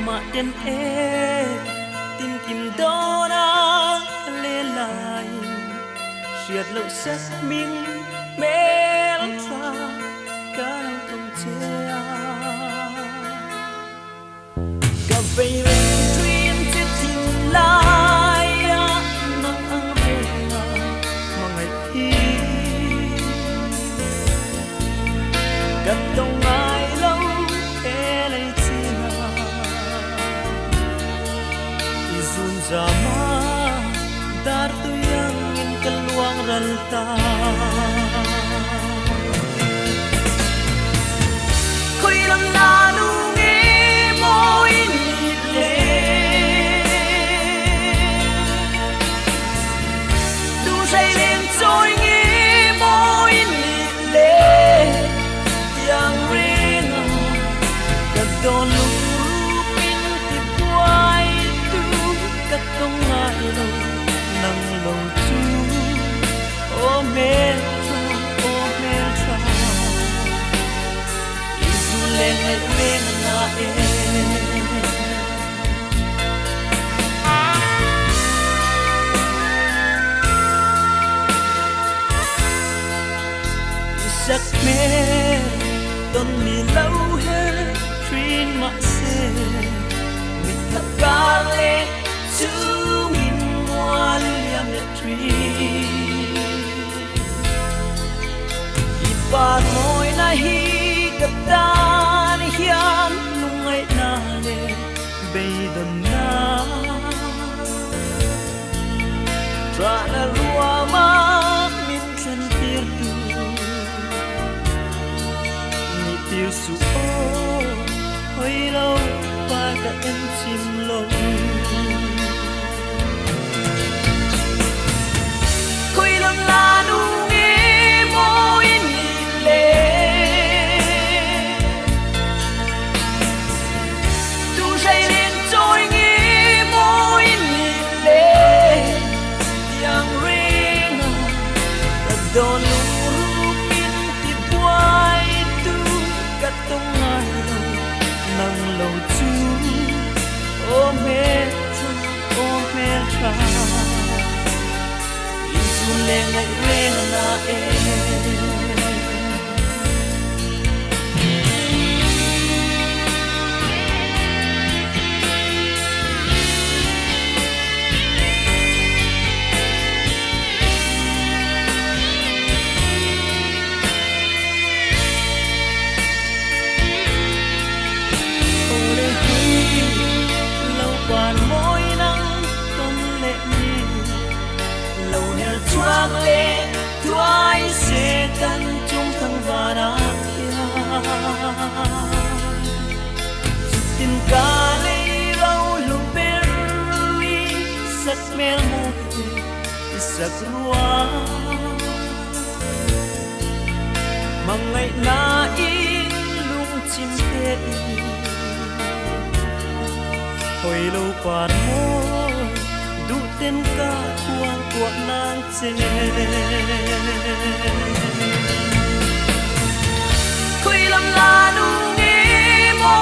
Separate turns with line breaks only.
mà đen e tin kim đó na lê lại siết lâu sắc mình mê tra cả lâu tung che cà phê lên chuyên chết tin lại nắng ăn về mà ngày thi cất đông ai lâu thế lấy Zama dar tu yang ingin keluang ralta Koi lam na nu nge mo ini le Du say lên trôi nge mo ini le Yang ringa Kadon lupin tipuay Katong ngalo nang lâu chu o meltra isu lên na e isak me don mi lâu he trin ma se mi thap ka le Zoom in one liam tree. Ipat mo'y nahigatan hiyan nung ay nale baydon na. Tra na ruamak minsan tirtu ni tirsu o hoy lâu pada enchim lâu. Don lupin tipuay tu katong ngalo nang lâu chu o meltra isu leng na e Chuang le tuai se tan chung thang vara ya tin ka le lau lu berli sak mel mo sak rua mangai na in lung chim te hoi lo pan mo du tên ca cuang cuộn nang che Koi lam la nu nge mo